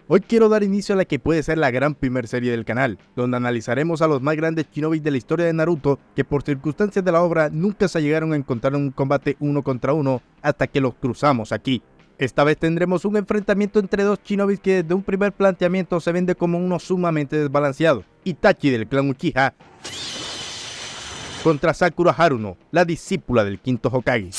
Hoy quiero dar inicio a la que puede ser la gran primer serie del canal, donde analizaremos a los más grandes shinobis de la historia de Naruto que por circunstancias de la obra nunca se llegaron a encontrar en un combate uno contra uno hasta que los cruzamos aquí. Esta vez tendremos un enfrentamiento entre dos shinobis que desde un primer planteamiento se vende como uno sumamente desbalanceado: Itachi del clan Uchiha contra Sakura Haruno, la discípula del quinto Hokage.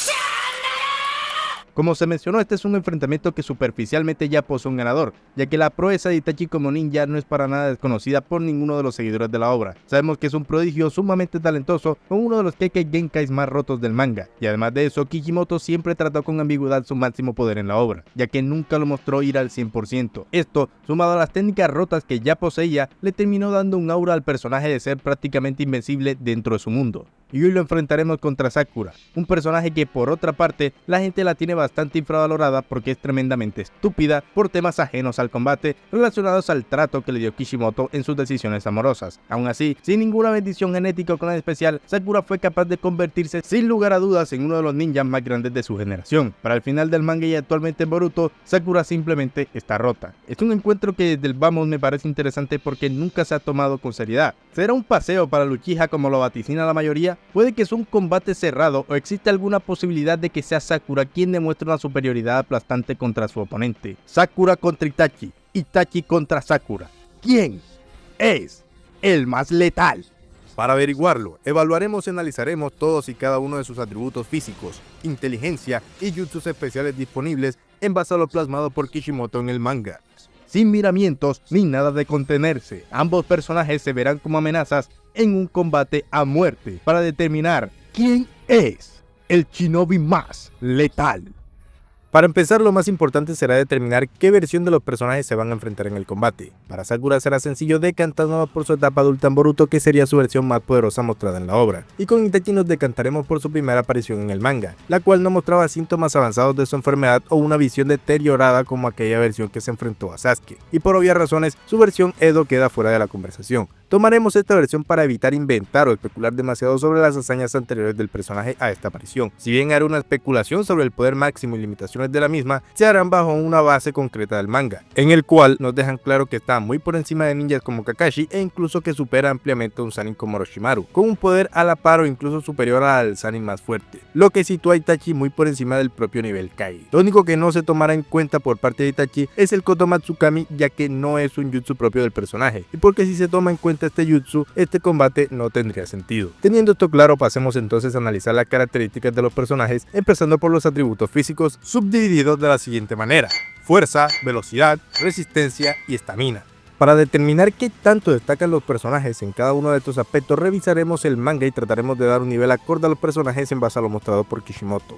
Como se mencionó, este es un enfrentamiento que superficialmente ya posee un ganador, ya que la proeza de Itachi como ninja no es para nada desconocida por ninguno de los seguidores de la obra. Sabemos que es un prodigio sumamente talentoso, con uno de los Kekkei Genkais más rotos del manga, y además de eso, Kishimoto siempre trató con ambigüedad su máximo poder en la obra, ya que nunca lo mostró ir al 100%. Esto, sumado a las técnicas rotas que ya poseía, le terminó dando un aura al personaje de ser prácticamente invencible dentro de su mundo. Y hoy lo enfrentaremos contra Sakura, un personaje que por otra parte la gente la tiene bastante infravalorada porque es tremendamente estúpida por temas ajenos al combate relacionados al trato que le dio Kishimoto en sus decisiones amorosas. Aún así, sin ninguna bendición genética o clan especial, Sakura fue capaz de convertirse sin lugar a dudas en uno de los ninjas más grandes de su generación. Para el final del manga y actualmente en Boruto, Sakura simplemente está rota. Es un encuentro que desde el vamos me parece interesante porque nunca se ha tomado con seriedad. ¿Será un paseo para el Uchiha como lo vaticina la mayoría? Puede que sea un combate cerrado o existe alguna posibilidad de que sea Sakura quien demuestre una superioridad aplastante contra su oponente. Sakura contra Itachi, Itachi contra Sakura. ¿Quién es el más letal? Para averiguarlo, evaluaremos y analizaremos todos y cada uno de sus atributos físicos, inteligencia y jutsus especiales disponibles en base a lo plasmado por Kishimoto en el manga. Sin miramientos ni nada de contenerse, ambos personajes se verán como amenazas en un combate a muerte para determinar quién es el shinobi más letal. Para empezar, lo más importante será determinar qué versión de los personajes se van a enfrentar en el combate. Para Sakura será sencillo, decantándonos por su etapa adulta en Boruto, que sería su versión más poderosa mostrada en la obra. Y con Itachi nos decantaremos por su primera aparición en el manga, la cual no mostraba síntomas avanzados de su enfermedad o una visión deteriorada como aquella versión que se enfrentó a Sasuke. Y por obvias razones, su versión Edo queda fuera de la conversación. Tomaremos esta versión para evitar inventar o especular demasiado sobre las hazañas anteriores del personaje a esta aparición. Si bien hará una especulación sobre el poder máximo y limitaciones de la misma, se harán bajo una base concreta del manga, en el cual nos dejan claro que está muy por encima de ninjas como Kakashi e incluso que supera ampliamente a un Sannin como Orochimaru, con un poder a la par o incluso superior al Sannin más fuerte, lo que sitúa a Itachi muy por encima del propio nivel Kage. Lo único que no se tomará en cuenta por parte de Itachi es el Kotomatsukami, ya que no es un jutsu propio del personaje, y porque si se toma en cuenta este jutsu, este combate no tendría sentido. Teniendo esto claro, pasemos entonces a analizar las características de los personajes, empezando por los atributos físicos, subdivididos de la siguiente manera: fuerza, velocidad, resistencia y estamina. Para determinar qué tanto destacan los personajes en cada uno de estos aspectos, revisaremos el manga y trataremos de dar un nivel acorde a los personajes en base a lo mostrado por Kishimoto.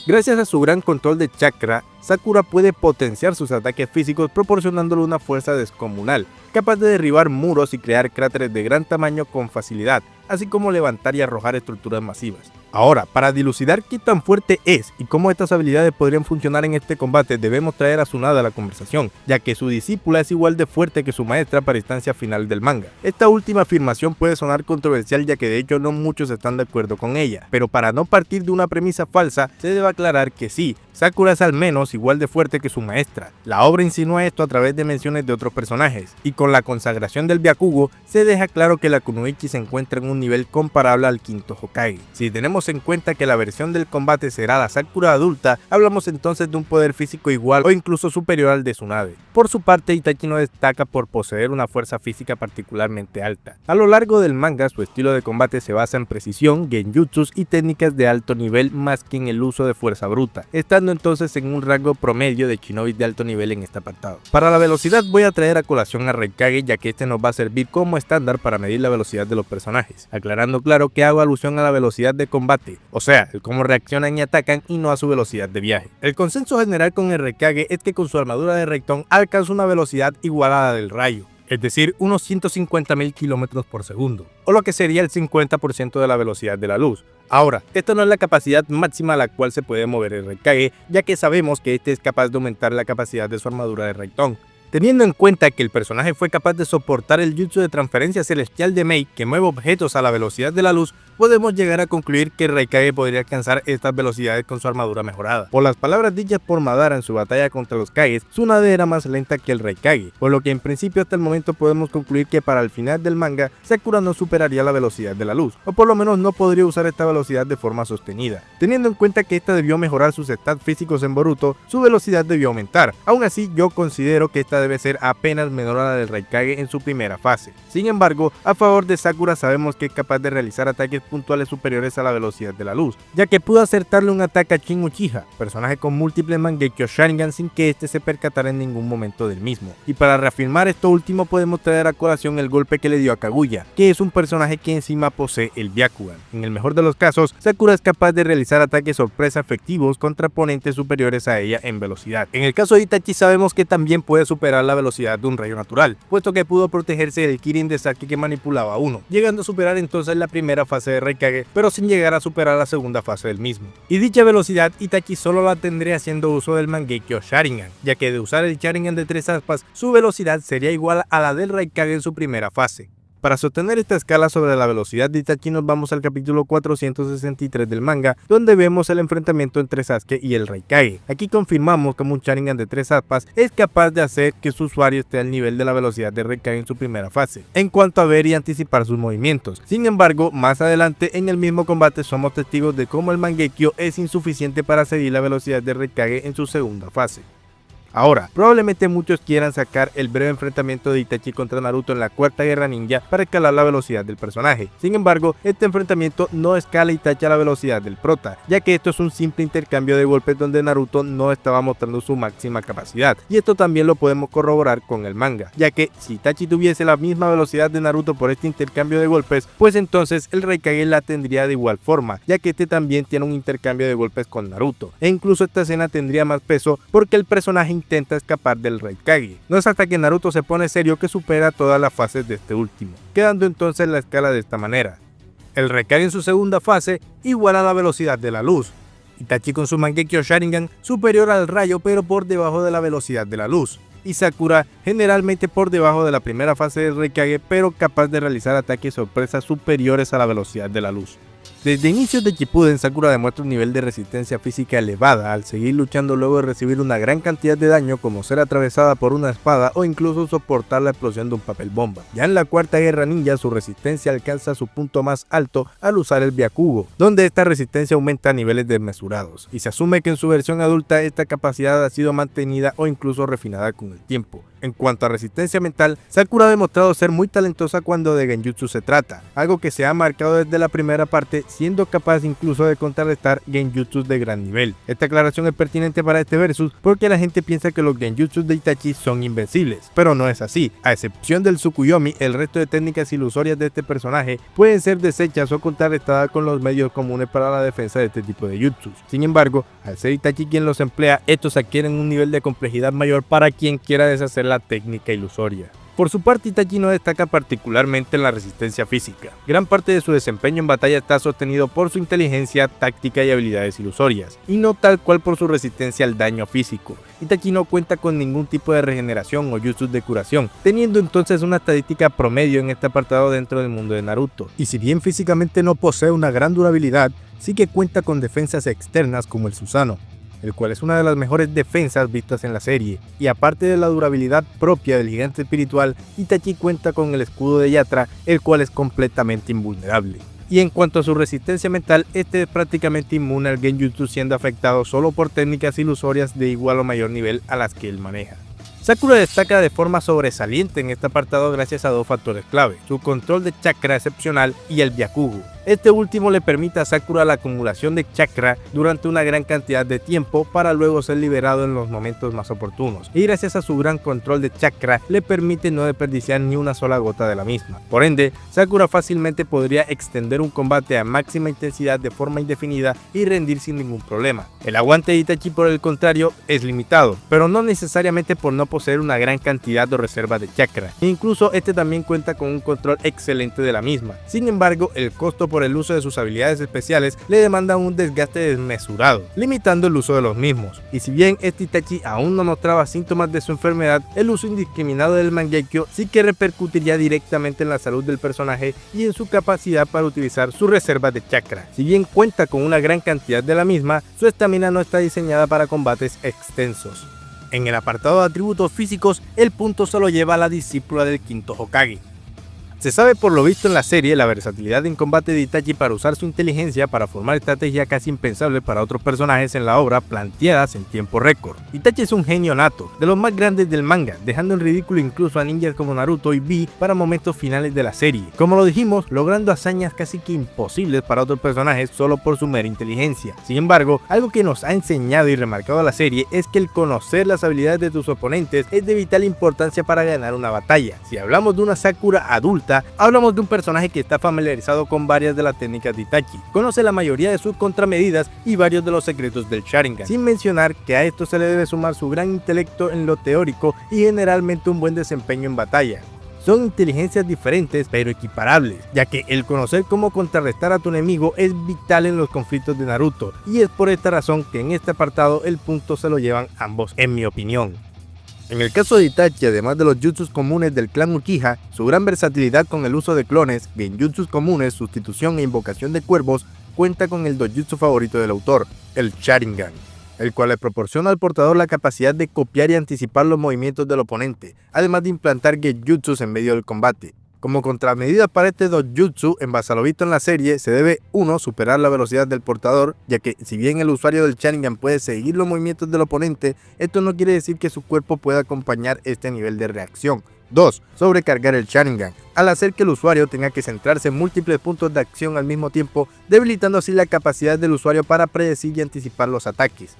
Gracias a su gran control de chakra, Sakura puede potenciar sus ataques físicos proporcionándole una fuerza descomunal, capaz de derribar muros y crear cráteres de gran tamaño con facilidad, así como levantar y arrojar estructuras masivas. Ahora, para dilucidar qué tan fuerte es y cómo estas habilidades podrían funcionar en este combate, debemos traer a Tsunade a la conversación, ya que su discípula es igual de fuerte que su maestra para instancia final del manga. Esta última afirmación puede sonar controversial, ya que de hecho no muchos están de acuerdo con ella, pero para no partir de una premisa falsa, se debe aclarar que sí, Sakura es al menos igual de fuerte que su maestra. La obra insinúa esto a través de menciones de otros personajes, y con la consagración del Byakugo se deja claro que la Kunoichi se encuentra en un nivel comparable al quinto Hokage. Si tenemos en cuenta que la versión del combate será la Sakura adulta, hablamos entonces de un poder físico igual o incluso superior al de Tsunade. Por su parte, Itachi no destaca por poseer una fuerza física particularmente alta. A lo largo del manga, su estilo de combate se basa en precisión, genjutsus y técnicas de alto nivel más que en el uso de fuerza bruta, estando entonces en un rango promedio de shinobis de alto nivel en este apartado. Para la velocidad voy a traer a colación a Raikage, ya que este nos va a servir como estándar para medir la velocidad de los personajes, aclarando claro que hago alusión a la velocidad de combate, o sea, el cómo reaccionan y atacan y no a su velocidad de viaje. El consenso general con el Raikage es que con su armadura de Reiton alcanza una velocidad igual a la del rayo, es decir, unos 150.000 km por segundo, o lo que sería el 50% de la velocidad de la luz. Ahora, esta no es la capacidad máxima a la cual se puede mover el Raikage, ya que sabemos que este es capaz de aumentar la capacidad de su armadura de Reiton. Teniendo en cuenta que el personaje fue capaz de soportar el jutsu de transferencia celestial de Mei, que mueve objetos a la velocidad de la luz, podemos llegar a concluir que el Raikage podría alcanzar estas velocidades con su armadura mejorada. Por las palabras dichas por Madara en su batalla contra los Kages, Tsunade era más lenta que el Raikage, por lo que en principio hasta el momento podemos concluir que para el final del manga, Sakura no superaría la velocidad de la luz, o por lo menos no podría usar esta velocidad de forma sostenida. Teniendo en cuenta que esta debió mejorar sus stats físicos en Boruto, su velocidad debió aumentar. Aún así, yo considero que esta debe ser apenas menor a la del Raikage en su primera fase. Sin embargo, a favor de Sakura sabemos que es capaz de realizar ataques puntuales superiores a la velocidad de la luz, ya que pudo acertarle un ataque a Shin Uchiha, personaje con múltiples Mangekyo Sharingan sin que este se percatara en ningún momento del mismo. Y para reafirmar esto último podemos traer a colación el golpe que le dio a Kaguya, que es un personaje que encima posee el Byakugan. En el mejor de los casos, Sakura es capaz de realizar ataques sorpresa efectivos contra oponentes superiores a ella en velocidad. En el caso de Itachi sabemos que también puede superar la velocidad de un rayo natural, puesto que pudo protegerse del Kirin de Sasuke que manipulaba a uno, llegando a superar entonces la primera fase de Raikage, pero sin llegar a superar la segunda fase del mismo. Y dicha velocidad Itachi solo la tendría haciendo uso del Mangekyo Sharingan, ya que de usar el Sharingan de 3 aspas, su velocidad sería igual a la del Raikage en su primera fase. Para sostener esta escala sobre la velocidad de Itachi nos vamos al capítulo 463 del manga, donde vemos el enfrentamiento entre Sasuke y el Raikage. Aquí confirmamos como un Sharingan de 3 aspas es capaz de hacer que su usuario esté al nivel de la velocidad de Raikage en su primera fase, en cuanto a ver y anticipar sus movimientos. Sin embargo, más adelante en el mismo combate somos testigos de cómo el Mangekyo es insuficiente para seguir la velocidad de Raikage en su segunda fase. Ahora, probablemente muchos quieran sacar el breve enfrentamiento de Itachi contra Naruto en la Cuarta Guerra Ninja para escalar la velocidad del personaje. Sin embargo, este enfrentamiento no escala Itachi a la velocidad del prota, ya que esto es un simple intercambio de golpes donde Naruto no estaba mostrando su máxima capacidad, y esto también lo podemos corroborar con el manga, ya que si Itachi tuviese la misma velocidad de Naruto por este intercambio de golpes, pues entonces el Raikage la tendría de igual forma, ya que este también tiene un intercambio de golpes con Naruto, e incluso esta escena tendría más peso porque el personaje intenta escapar del Raikage. No es hasta que Naruto se pone serio que supera todas las fases de este último, quedando entonces la escala de esta manera: el Raikage en su segunda fase igual a la velocidad de la luz, Itachi con su Mangekyo Sharingan superior al rayo pero por debajo de la velocidad de la luz, y Sakura generalmente por debajo de la primera fase del Raikage pero capaz de realizar ataques sorpresas superiores a la velocidad de la luz. Desde inicios de Shippuden, Sakura demuestra un nivel de resistencia física elevada al seguir luchando luego de recibir una gran cantidad de daño como ser atravesada por una espada o incluso soportar la explosión de un papel bomba. Ya en la Cuarta Guerra Ninja su resistencia alcanza su punto más alto al usar el Byakugo, donde esta resistencia aumenta a niveles desmesurados, y se asume que en su versión adulta esta capacidad ha sido mantenida o incluso refinada con el tiempo. En cuanto a resistencia mental, Sakura ha demostrado ser muy talentosa cuando de Genjutsu se trata, algo que se ha marcado desde la primera parte, siendo capaz incluso de contrarrestar Genjutsus de gran nivel. Esta aclaración es pertinente para este versus porque la gente piensa que los Genjutsus de Itachi son invencibles, pero no es así. A excepción del Tsukuyomi, el resto de técnicas ilusorias de este personaje pueden ser deshechas o contrarrestadas con los medios comunes para la defensa de este tipo de jutsus. Sin embargo, al ser Itachi quien los emplea, estos adquieren un nivel de complejidad mayor para quien quiera deshacer la técnica ilusoria. Por su parte, Itachi no destaca particularmente en la resistencia física. Gran parte de su desempeño en batalla está sostenido por su inteligencia, táctica y habilidades ilusorias, y no tal cual por su resistencia al daño físico. Itachi no cuenta con ningún tipo de regeneración o jutsus de curación, teniendo entonces una estadística promedio en este apartado dentro del mundo de Naruto. Y si bien físicamente no posee una gran durabilidad, sí que cuenta con defensas externas como el Susanoo, el cual es una de las mejores defensas vistas en la serie, y aparte de la durabilidad propia del gigante espiritual, Itachi cuenta con el escudo de Yatra, el cual es completamente invulnerable. Y en cuanto a su resistencia mental, este es prácticamente inmune al Genjutsu, siendo afectado solo por técnicas ilusorias de igual o mayor nivel a las que él maneja. Sakura destaca de forma sobresaliente en este apartado gracias a dos factores clave: su control de chakra excepcional y el Byakugo. Este último le permite a Sakura la acumulación de chakra durante una gran cantidad de tiempo para luego ser liberado en los momentos más oportunos, y gracias a su gran control de chakra le permite no desperdiciar ni una sola gota de la misma. Por ende, Sakura fácilmente podría extender un combate a máxima intensidad de forma indefinida y rendir sin ningún problema. El aguante de Itachi, por el contrario, es limitado, pero no necesariamente por no poseer una gran cantidad de reservas de chakra, e incluso este también cuenta con un control excelente de la misma. Sin embargo, el costo por el uso de sus habilidades especiales le demanda un desgaste desmesurado, limitando el uso de los mismos. Y si bien este Itachi aún no mostraba síntomas de su enfermedad, el uso indiscriminado del Mangekyo sí que repercutiría directamente en la salud del personaje y en su capacidad para utilizar sus reservas de chakra. Si bien cuenta con una gran cantidad de la misma, su estamina no está diseñada para combates extensos. En el apartado de atributos físicos, el punto se lo lleva a la discípula del quinto Hokage. Se sabe por lo visto en la serie la versatilidad en combate de Itachi para usar su inteligencia para formar estrategias casi impensables para otros personajes en la obra planteadas en tiempo récord. Itachi es un genio nato, de los más grandes del manga, dejando en ridículo incluso a ninjas como Naruto y Bee para momentos finales de la serie. Como lo dijimos, logrando hazañas casi que imposibles para otros personajes solo por su mera inteligencia. Sin embargo, algo que nos ha enseñado y remarcado la serie es que el conocer las habilidades de tus oponentes es de vital importancia para ganar una batalla. Si hablamos de una Sakura adulta, hablamos de un personaje que está familiarizado con varias de las técnicas de Itachi, conoce la mayoría de sus contramedidas y varios de los secretos del Sharingan, sin mencionar que a esto se le debe sumar su gran intelecto en lo teórico y generalmente un buen desempeño en batalla. Son inteligencias diferentes pero equiparables, ya que el conocer cómo contrarrestar a tu enemigo es vital en los conflictos de Naruto, y es por esta razón que en este apartado el punto se lo llevan ambos, en mi opinión. En el caso de Itachi, además de los jutsus comunes del clan Uchiha, su gran versatilidad con el uso de clones, genjutsus comunes, sustitución e invocación de cuervos, cuenta con el dojutsu favorito del autor, el Sharingan, el cual le proporciona al portador la capacidad de copiar y anticipar los movimientos del oponente, además de implantar genjutsus en medio del combate. Como contramedida para este dojutsu, en base a lo visto en la serie, se debe 1. Superar la velocidad del portador, ya que si bien el usuario del Sharingan puede seguir los movimientos del oponente, esto no quiere decir que su cuerpo pueda acompañar este nivel de reacción. 2. Sobrecargar el Sharingan, al hacer que el usuario tenga que centrarse en múltiples puntos de acción al mismo tiempo, debilitando así la capacidad del usuario para predecir y anticipar los ataques.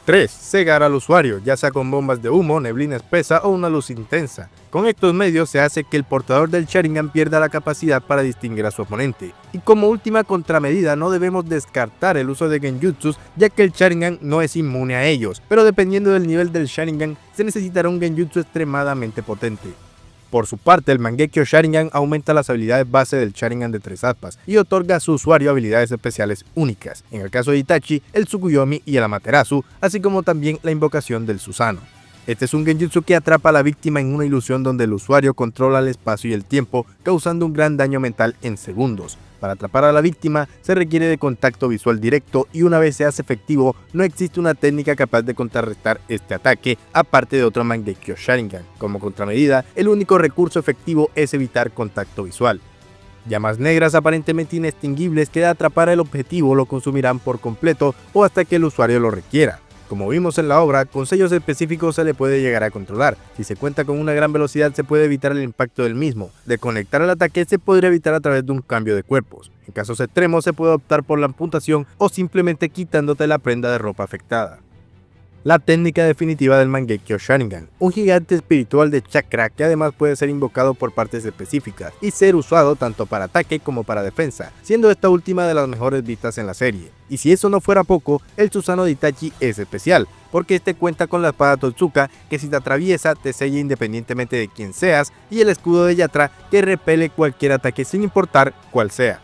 3. Cegar al usuario, ya sea con bombas de humo, neblina espesa o una luz intensa. Con estos medios se hace que el portador del Sharingan pierda la capacidad para distinguir a su oponente. Y como última contramedida, no debemos descartar el uso de genjutsus, ya que el Sharingan no es inmune a ellos, pero dependiendo del nivel del Sharingan, se necesitará un genjutsu extremadamente potente. Por su parte, el Mangekyo Sharingan aumenta las habilidades base del Sharingan de 3 aspas y otorga a su usuario habilidades especiales únicas, en el caso de Itachi, el Tsukuyomi y el Amaterasu, así como también la invocación del Susanoo. Este es un genjutsu que atrapa a la víctima en una ilusión donde el usuario controla el espacio y el tiempo, causando un gran daño mental en segundos. Para atrapar a la víctima se requiere de contacto visual directo y una vez se hace efectivo, no existe una técnica capaz de contrarrestar este ataque, aparte de otro Mangekyo Sharingan. Como contramedida, el único recurso efectivo es evitar contacto visual. Llamas negras aparentemente inextinguibles que de atrapar el objetivo lo consumirán por completo o hasta que el usuario lo requiera. Como vimos en la obra, con sellos específicos se le puede llegar a controlar. Si se cuenta con una gran velocidad se puede evitar el impacto del mismo. De conectar el ataque se podría evitar a través de un cambio de cuerpos. En casos extremos se puede optar por la amputación o simplemente quitándote la prenda de ropa afectada. La técnica definitiva del Mangekyo Sharingan, un gigante espiritual de chakra que además puede ser invocado por partes específicas y ser usado tanto para ataque como para defensa, siendo esta última de las mejores vistas en la serie. Y si eso no fuera poco, el Susanoo de Itachi es especial, porque este cuenta con la espada Totsuka que si te atraviesa te sella independientemente de quién seas, y el escudo de Yatra que repele cualquier ataque sin importar cuál sea.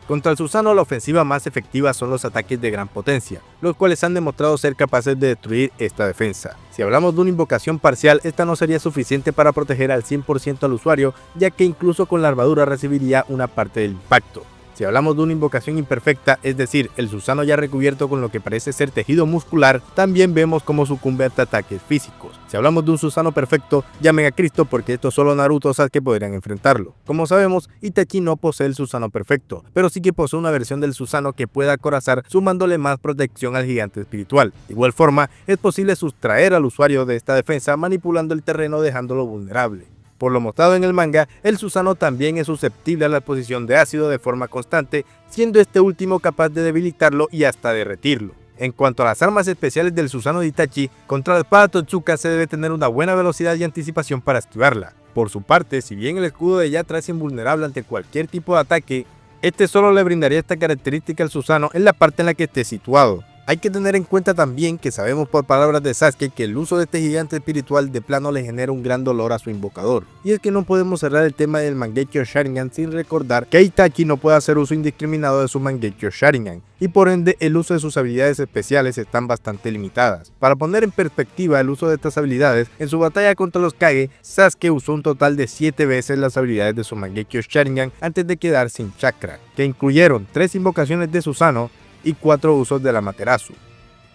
Contra el Susanoo la ofensiva más efectiva son los ataques de gran potencia, los cuales han demostrado ser capaces de destruir esta defensa. Si hablamos de una invocación parcial, esta no sería suficiente para proteger al 100% al usuario, ya que incluso con la armadura recibiría una parte del impacto. Si hablamos de una invocación imperfecta, es decir, el Susanoo ya recubierto con lo que parece ser tejido muscular, también vemos cómo sucumbe ante ataques físicos. Si hablamos de un Susanoo perfecto, llamen a Cristo porque estos solo Naruto Sasuke podrían enfrentarlo. Como sabemos, Itachi no posee el Susanoo perfecto, pero sí que posee una versión del Susanoo que pueda acorazar sumándole más protección al gigante espiritual. De igual forma, es posible sustraer al usuario de esta defensa manipulando el terreno dejándolo vulnerable. Por lo mostrado en el manga, el Susanoo también es susceptible a la exposición de ácido de forma constante, siendo este último capaz de debilitarlo y hasta derretirlo. En cuanto a las armas especiales del Susanoo de Itachi, contra la espada Totsuka se debe tener una buena velocidad y anticipación para esquivarla. Por su parte, si bien el escudo de Yatra es invulnerable ante cualquier tipo de ataque, este solo le brindaría esta característica al Susanoo en la parte en la que esté situado. Hay que tener en cuenta también que sabemos por palabras de Sasuke que el uso de este gigante espiritual de plano le genera un gran dolor a su invocador. Y es que no podemos cerrar el tema del Mangekyo Sharingan sin recordar que Itachi no puede hacer uso indiscriminado de su Mangekyo Sharingan, y por ende el uso de sus habilidades especiales están bastante limitadas. Para poner en perspectiva el uso de estas habilidades, en su batalla contra los Kage, Sasuke usó un total de 7 veces las habilidades de su Mangekyo Sharingan antes de quedar sin chakra, que incluyeron 3 invocaciones de Susanoo y 4 usos de la Amaterasu.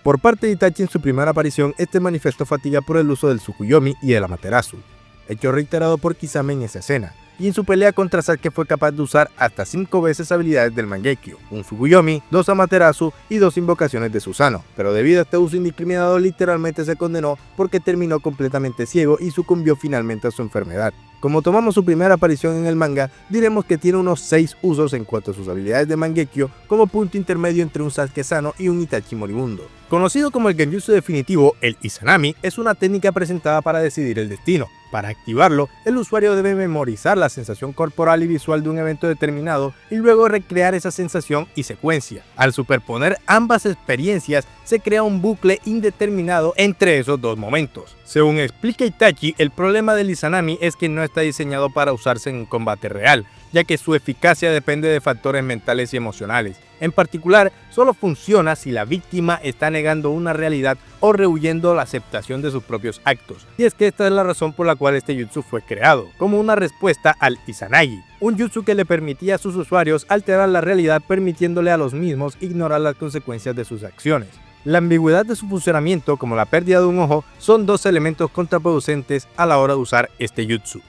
Por parte de Itachi en su primera aparición, este manifestó fatiga por el uso del Tsukuyomi y del Amaterasu, hecho reiterado por Kisame en esa escena, y en su pelea contra Sasuke fue capaz de usar hasta 5 veces habilidades del Mangekyo, un Tsukuyomi, 2 Amaterasu y 2 invocaciones de Susanoo, pero debido a este uso indiscriminado literalmente se condenó porque terminó completamente ciego y sucumbió finalmente a su enfermedad. Como tomamos su primera aparición en el manga, diremos que tiene unos 6 usos en cuanto a sus habilidades de Mangekyo, como punto intermedio entre un Sasuke sano y un Itachi moribundo. Conocido como el Genjutsu definitivo, el Izanami es una técnica presentada para decidir el destino. Para activarlo, el usuario debe memorizar la sensación corporal y visual de un evento determinado y luego recrear esa sensación y secuencia. Al superponer ambas experiencias, se crea un bucle indeterminado entre esos dos momentos. Según explica Itachi, el problema del Izanami es que no está diseñado para usarse en un combate real, ya que su eficacia depende de factores mentales y emocionales. En particular, solo funciona si la víctima está negando una realidad o rehuyendo la aceptación de sus propios actos. Y es que esta es la razón por la cual este jutsu fue creado, como una respuesta al Izanagi, un jutsu que le permitía a sus usuarios alterar la realidad permitiéndole a los mismos ignorar las consecuencias de sus acciones. La ambigüedad de su funcionamiento, como la pérdida de un ojo, son 2 elementos contraproducentes a la hora de usar este jutsu.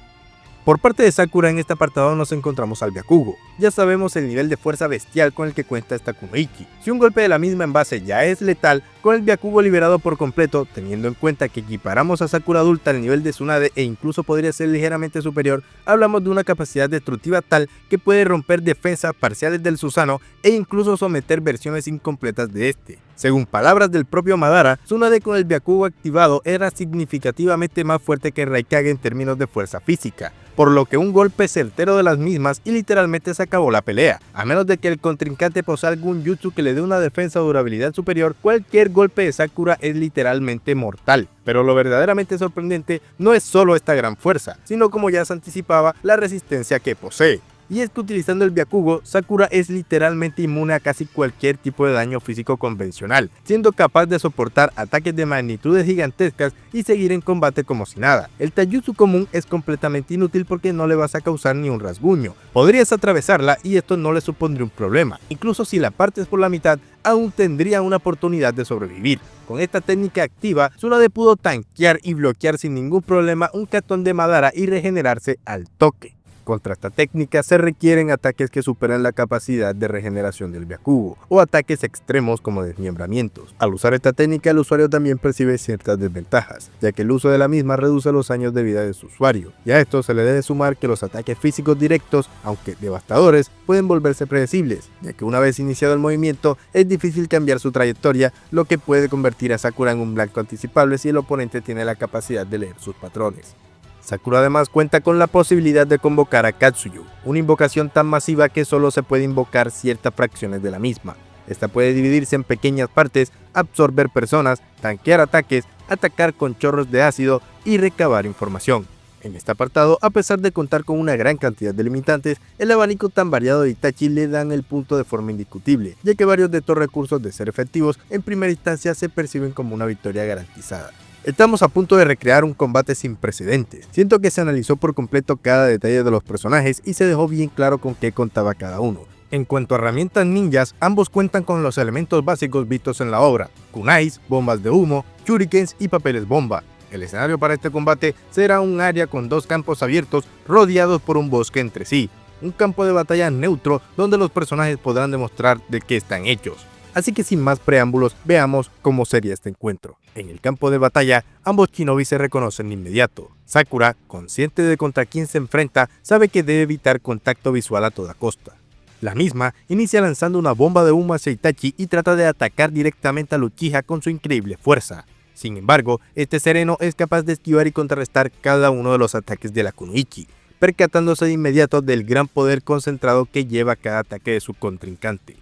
Por parte de Sakura en este apartado nos encontramos al Byakugo. Ya sabemos el nivel de fuerza bestial con el que cuenta esta Kunoichi. Si un golpe de la misma en base ya es letal, con el Byakugo liberado por completo, teniendo en cuenta que equiparamos a Sakura adulta al nivel de Tsunade e incluso podría ser ligeramente superior, hablamos de una capacidad destructiva tal que puede romper defensas parciales del Susanoo e incluso someter versiones incompletas de este. Según palabras del propio Madara, Tsunade con el Byakugo activado era significativamente más fuerte que Raikage en términos de fuerza física, por lo que un golpe certero de las mismas y literalmente se acabó la pelea. A menos de que el contrincante posea algún jutsu que le dé una defensa o durabilidad superior, cualquier golpe de Sakura es literalmente mortal. Pero lo verdaderamente sorprendente no es solo esta gran fuerza, sino como ya se anticipaba, la resistencia que posee. Y es que utilizando el Byakugo, Sakura es literalmente inmune a casi cualquier tipo de daño físico convencional, siendo capaz de soportar ataques de magnitudes gigantescas y seguir en combate como si nada. El taijutsu común es completamente inútil porque no le vas a causar ni un rasguño. Podrías atravesarla y esto no le supondría un problema. Incluso si la partes por la mitad, aún tendría una oportunidad de sobrevivir. Con esta técnica activa, Tsunade pudo tanquear y bloquear sin ningún problema un Katon de Madara y regenerarse al toque. Contra esta técnica se requieren ataques que superan la capacidad de regeneración del Byakugo, o ataques extremos como desmembramientos. Al usar esta técnica el usuario también percibe ciertas desventajas, ya que el uso de la misma reduce los años de vida de su usuario, y a esto se le debe sumar que los ataques físicos directos, aunque devastadores, pueden volverse predecibles, ya que una vez iniciado el movimiento es difícil cambiar su trayectoria, lo que puede convertir a Sakura en un blanco anticipable si el oponente tiene la capacidad de leer sus patrones. Sakura además cuenta con la posibilidad de convocar a Katsuyu, una invocación tan masiva que solo se puede invocar ciertas fracciones de la misma. Esta puede dividirse en pequeñas partes, absorber personas, tanquear ataques, atacar con chorros de ácido y recabar información. En este apartado, a pesar de contar con una gran cantidad de limitantes, el abanico tan variado de Itachi le dan el punto de forma indiscutible, ya que varios de estos recursos de ser efectivos en primera instancia se perciben como una victoria garantizada. Estamos a punto de recrear un combate sin precedentes. Siento que se analizó por completo cada detalle de los personajes y se dejó bien claro con qué contaba cada uno. En cuanto a herramientas ninjas, ambos cuentan con los elementos básicos vistos en la obra: kunais, bombas de humo, shurikens y papeles bomba. El escenario para este combate será un área con 2 campos abiertos rodeados por un bosque entre sí, un campo de batalla neutro donde los personajes podrán demostrar de qué están hechos. Así que sin más preámbulos, veamos cómo sería este encuentro. En el campo de batalla, ambos shinobi se reconocen de inmediato. Sakura, consciente de contra quién se enfrenta, sabe que debe evitar contacto visual a toda costa. La misma inicia lanzando una bomba de humo hacia Itachi y trata de atacar directamente a Uchiha con su increíble fuerza. Sin embargo, este sereno es capaz de esquivar y contrarrestar cada uno de los ataques de la Kunoichi, percatándose de inmediato del gran poder concentrado que lleva cada ataque de su contrincante.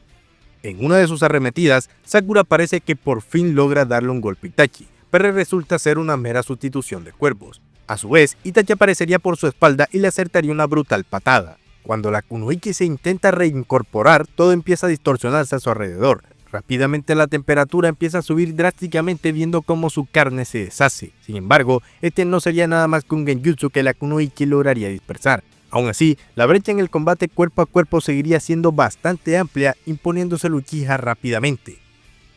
En una de sus arremetidas, Sakura parece que por fin logra darle un golpe a Itachi, pero resulta ser una mera sustitución de cuerpos. A su vez, Itachi aparecería por su espalda y le acertaría una brutal patada. Cuando la Kunoichi se intenta reincorporar, todo empieza a distorsionarse a su alrededor. Rápidamente la temperatura empieza a subir drásticamente viendo cómo su carne se deshace. Sin embargo, este no sería nada más que un genjutsu que la Kunoichi lograría dispersar. Aún así, la brecha en el combate cuerpo a cuerpo seguiría siendo bastante amplia, imponiéndose el Uchiha rápidamente.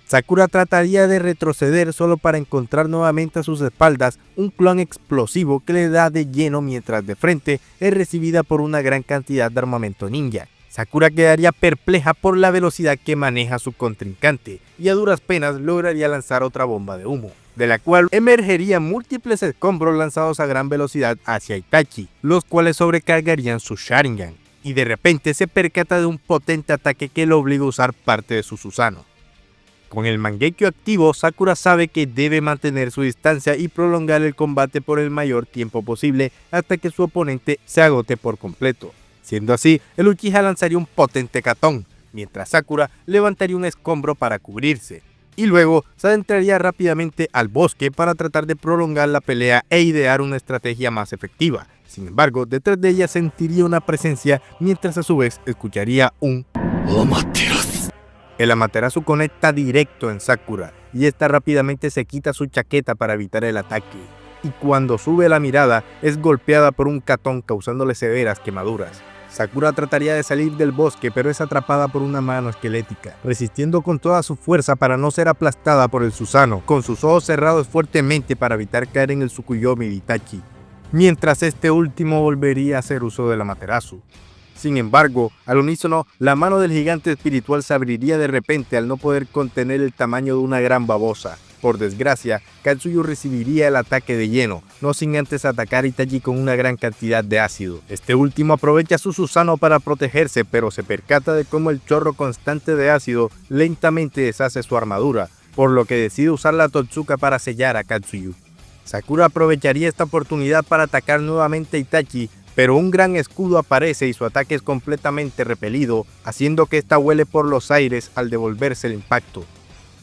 Sakura trataría de retroceder solo para encontrar nuevamente a sus espaldas un clon explosivo que le da de lleno mientras de frente es recibida por una gran cantidad de armamento ninja. Sakura quedaría perpleja por la velocidad que maneja su contrincante y a duras penas lograría lanzar otra bomba de humo, de la cual emergerían múltiples escombros lanzados a gran velocidad hacia Itachi, los cuales sobrecargarían su Sharingan, y de repente se percata de un potente ataque que lo obliga a usar parte de su Susanoo. Con el Mangekyo activo, Sakura sabe que debe mantener su distancia y prolongar el combate por el mayor tiempo posible hasta que su oponente se agote por completo. Siendo así, el Uchiha lanzaría un potente katón, mientras Sakura levantaría un escombro para cubrirse, y luego se adentraría rápidamente al bosque para tratar de prolongar la pelea e idear una estrategia más efectiva. Sin embargo, detrás de ella sentiría una presencia, mientras a su vez escucharía un Amaterasu. El Amaterasu conecta directo en Sakura, y esta rápidamente se quita su chaqueta para evitar el ataque, y cuando sube la mirada es golpeada por un katón causándole severas quemaduras. Sakura trataría de salir del bosque, pero es atrapada por una mano esquelética, resistiendo con toda su fuerza para no ser aplastada por el Susanoo, con sus ojos cerrados fuertemente para evitar caer en el Tsukuyomi de Itachi, mientras este último volvería a hacer uso del Amaterasu. Sin embargo, al unísono, la mano del gigante espiritual se abriría de repente al no poder contener el tamaño de una gran babosa. Por desgracia, Katsuyu recibiría el ataque de lleno, no sin antes atacar a Itachi con una gran cantidad de ácido. Este último aprovecha su Susanoo para protegerse, pero se percata de cómo el chorro constante de ácido lentamente deshace su armadura, por lo que decide usar la Totsuka para sellar a Katsuyu. Sakura aprovecharía esta oportunidad para atacar nuevamente a Itachi, pero un gran escudo aparece y su ataque es completamente repelido, haciendo que ésta vuele por los aires al devolverse el impacto.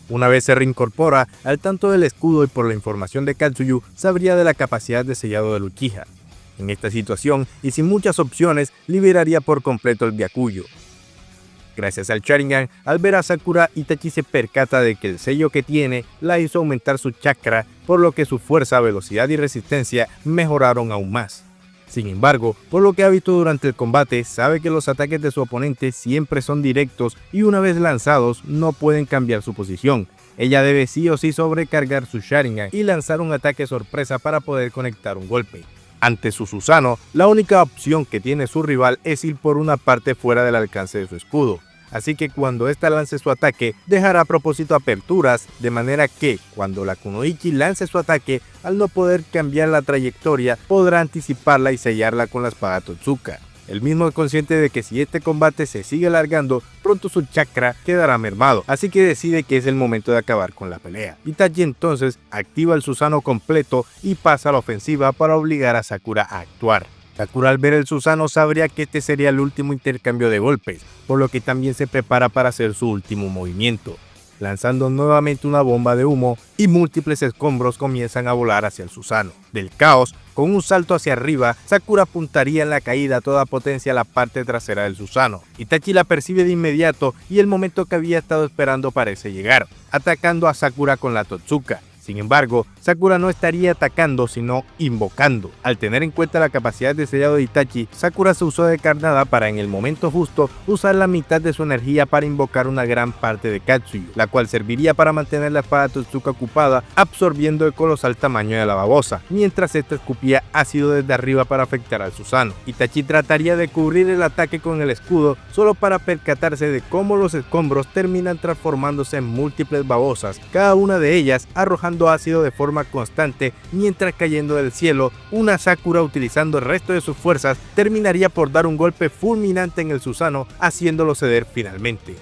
Una vez se reincorpora, al tanto del escudo y por la información de Katsuyu, sabría de la capacidad de sellado del Uchiha. En esta situación, y sin muchas opciones, liberaría por completo el Byakuyo. Gracias al Sharingan, al ver a Sakura, Itachi se percata de que el sello que tiene la hizo aumentar su chakra, por lo que su fuerza, velocidad y resistencia mejoraron aún más. Sin embargo, por lo que ha visto durante el combate, sabe que los ataques de su oponente siempre son directos y una vez lanzados no pueden cambiar su posición. Ella debe sí o sí sobrecargar su Sharingan y lanzar un ataque sorpresa para poder conectar un golpe. Ante su Susanoo, la única opción que tiene su rival es ir por una parte fuera del alcance de su escudo. Así que cuando ésta lance su ataque, dejará a propósito aperturas, de manera que cuando la Kunoichi lance su ataque, al no poder cambiar la trayectoria, podrá anticiparla y sellarla con la espada Totsuka. El mismo es consciente de que si este combate se sigue alargando, pronto su chakra quedará mermado, así que decide que es el momento de acabar con la pelea. Itachi entonces activa el Susanoo completo y pasa a la ofensiva para obligar a Sakura a actuar. Sakura al ver el Susanoo sabría que este sería el último intercambio de golpes, por lo que también se prepara para hacer su último movimiento, lanzando nuevamente una bomba de humo y múltiples escombros comienzan a volar hacia el Susanoo. Del caos, con un salto hacia arriba, Sakura apuntaría en la caída a toda potencia a la parte trasera del Susanoo. Itachi la percibe de inmediato y el momento que había estado esperando parece llegar, atacando a Sakura con la Totsuka. Sin embargo, Sakura no estaría atacando sino invocando. Al tener en cuenta la capacidad de sellado de Itachi, Sakura se usó de carnada para en el momento justo usar la mitad de su energía para invocar una gran parte de Katsuyu, la cual serviría para mantener la espada Totsuka ocupada, absorbiendo el colosal tamaño de la babosa, mientras esta escupía ácido desde arriba para afectar al Susanoo. Itachi trataría de cubrir el ataque con el escudo, solo para percatarse de cómo los escombros terminan transformándose en múltiples babosas, cada una de ellas arrojando ácido de forma constante, mientras cayendo del cielo, una Sakura utilizando el resto de sus fuerzas terminaría por dar un golpe fulminante en el Susanoo, haciéndolo ceder finalmente.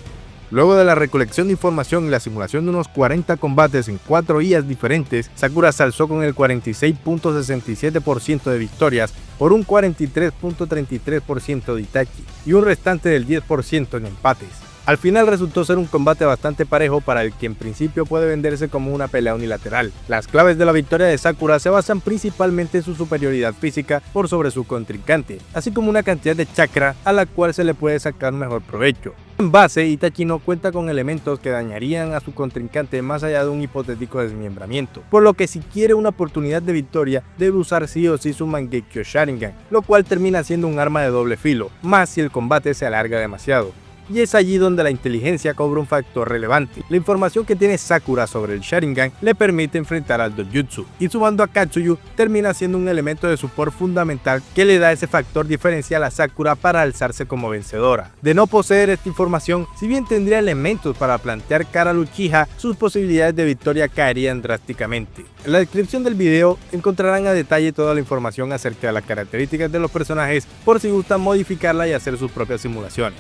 Luego de la recolección de información y la simulación de unos 40 combates en 4 IAs diferentes, Sakura se alzó con el 46.67% de victorias por un 43.33% de Itachi y un restante del 10% en empates. Al final resultó ser un combate bastante parejo para el que en principio puede venderse como una pelea unilateral. Las claves de la victoria de Sakura se basan principalmente en su superioridad física por sobre su contrincante, así como una cantidad de chakra a la cual se le puede sacar mejor provecho. En base, Itachi no cuenta con elementos que dañarían a su contrincante más allá de un hipotético desmembramiento, por lo que si quiere una oportunidad de victoria debe usar sí o sí su Mangekyo Sharingan, lo cual termina siendo un arma de doble filo, más si el combate se alarga demasiado. Y es allí donde la inteligencia cobra un factor relevante. La información que tiene Sakura sobre el Sharingan le permite enfrentar al Dojutsu, y sumando a Katsuyu termina siendo un elemento de support fundamental que le da ese factor diferencial a Sakura para alzarse como vencedora. De no poseer esta información, si bien tendría elementos para plantear cara al Uchiha, sus posibilidades de victoria caerían drásticamente. En la descripción del video encontrarán a detalle toda la información acerca de las características de los personajes por si gustan modificarla y hacer sus propias simulaciones.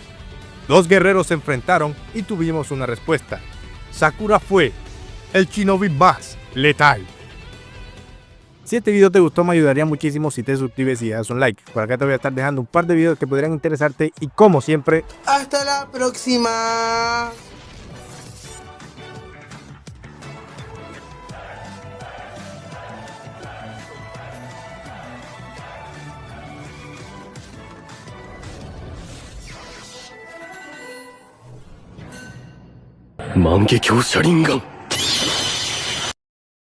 Dos guerreros se enfrentaron y tuvimos una respuesta. Sakura fue el shinobi más letal. Si este video te gustó, me ayudaría muchísimo si te suscribes y das un like. Por acá te voy a estar dejando un par de videos que podrían interesarte y, como siempre, ¡hasta la próxima! Mangekyo Sharingan